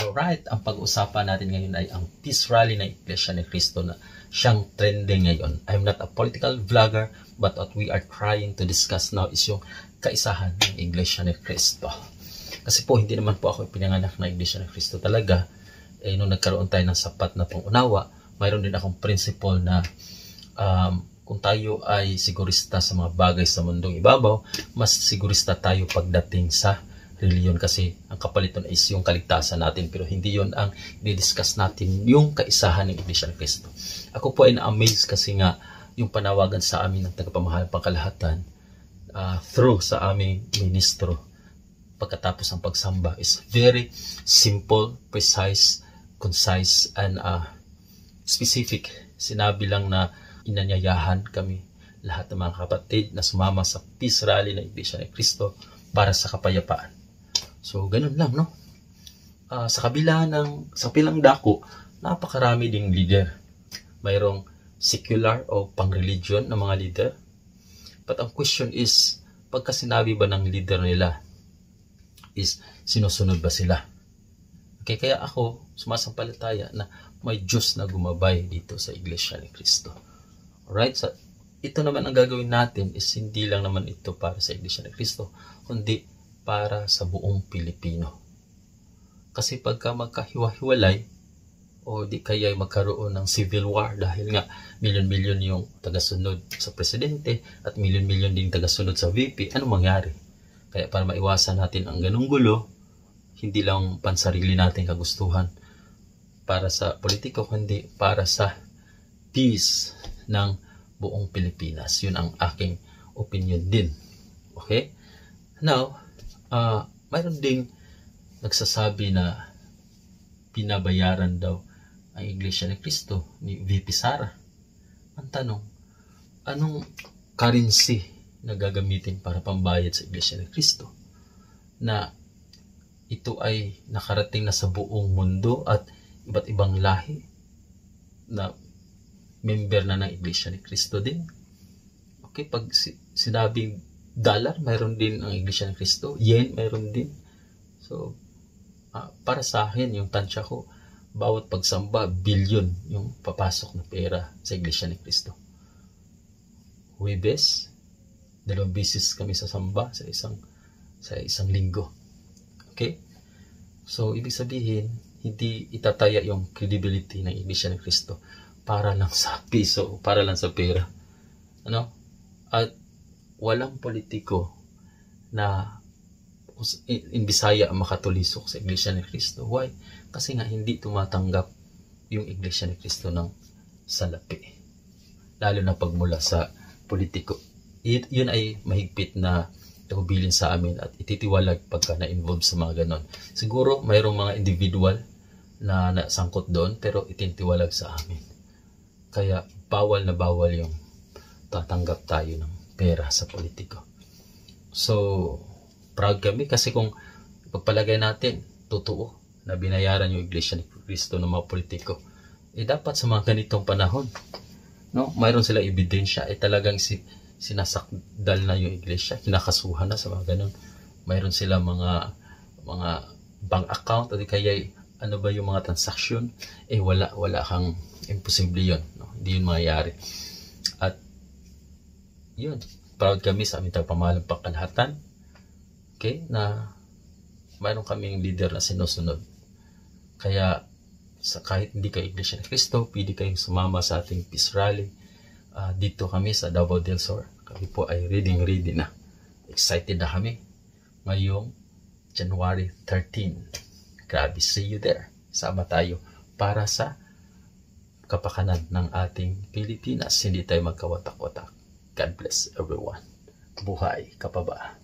Alright, ang pag-usapan natin ngayon ay ang peace rally ng Iglesia ni Cristo na siyang trending ngayon. I'm not a political vlogger, but what we are trying to discuss now is yung kaisahan ng Iglesia ni Cristo. Kasi po, hindi naman po ako pinanganak na Iglesia ni Cristo talaga. Nung nagkaroon tayo ng sapat na pangunawa, mayroon din akong principle na kung tayo ay sigurista sa mga bagay sa mundong ibabaw, mas sigurista tayo pagdating sa reliyon, kasi ang kapalitan is yung kaligtasan natin, pero hindi yon ang i-discuss natin, yung kaisahan ng Iglesia ni Cristo. Ako po ay na-amaze kasi nga yung panawagan sa amin ng tagapamahalang pangkalahatan through sa aming ministro pagkatapos ng pagsamba is very simple, precise, concise, and specific. Sinabi lang na inanyayahan kami lahat ng mga kapatid na sumama sa peace rally ng Iglesia ni Cristo para sa kapayapaan. So, ganun lang, no? Sa kabilang dako, napakarami ding leader. Mayroong secular o pang-religion na mga leader. But ang question is, pagka sinabi ba ng leader nila, is sinusunod ba sila? Okay, kaya ako sumasampalataya na may Diyos na gumabay dito sa Iglesia ni Cristo. Alright? So, ito naman ang gagawin natin is hindi lang naman ito para sa Iglesia ni Cristo, kundi para sa buong Pilipino. Kasi pagka magkahiwa-hiwalay o di kaya magkaroon ng civil war dahil nga milyon-milyon yung tagasunod sa presidente at milyon-milyon din tagasunod sa VP, anong mangyari? Kaya para maiwasan natin ang ganung gulo, hindi lang pansarili natin kagustuhan para sa politiko, kundi para sa peace ng buong Pilipinas. Yun ang aking opinion din. Okay? Now, mayroon ding nagsasabi na pinabayaran daw ang Iglesia ni Cristo ni VP Sara. Ang tanong, anong currency na gagamitin para pambayad sa Iglesia ni Cristo? Na ito ay nakarating na sa buong mundo at iba't ibang lahi na member na ng Iglesia ni Cristo din. Okay, pag sinabing dollar, mayroon din ang Iglesia ni Cristo. Yen, mayroon din. So, para sa akin, yung tansya ko, bawat pagsamba, bilyon yung papasok na pera sa Iglesia ni Cristo. Huwebes, 2 beses kami sa samba sa isang linggo. Okay? So, ibig sabihin, hindi itataya yung credibility ng Iglesia ni Cristo para lang sa piso, para lang sa pera. Ano? At walang politiko na in Bisaya ang makatulisok sa Iglesia ni Cristo. Why? Kasi nga hindi tumatanggap yung Iglesia ni Cristo ng salapi. Lalo na pagmula sa politiko. Yun ay mahigpit na tagubilin sa amin at ititiwalag pagka na-involve sa mga ganon. Siguro mayroong mga individual na nasangkot doon, pero itinitiwalag sa amin. Kaya bawal na bawal yung tatanggap tayo ng pera sa politiko. So, proud kami kasi kung pagpalagay natin, totoo na binayaran yung Iglesia ni Cristo ng mga politiko, dapat sa mga ganitong panahon, no, mayroon sila ebidensya, talagang sinasakdal na yung Iglesia, kinakasuhan na sa mga ganun. Mayroon sila mga bank account o di kaya ano ba yung mga transaksyon, wala kang imposible yun, no? Hindi yun mangyayari. At yun, proud kami sa aming tagapamahalang pangkalahatan, okay, na mayroon kaming leader na sinusunod. Kaya kahit hindi kayo Iglesia ni Cristo, pwede kayong sumama sa ating peace rally. Dito kami sa Davao del Sur. Kami po ay ready na. Excited na kami ngayong January 13. Grabe, see you there. Sama tayo para sa kapakanan ng ating Pilipinas. Hindi tayo magkawatak-watak. God bless everyone. Buhay ka pa ba?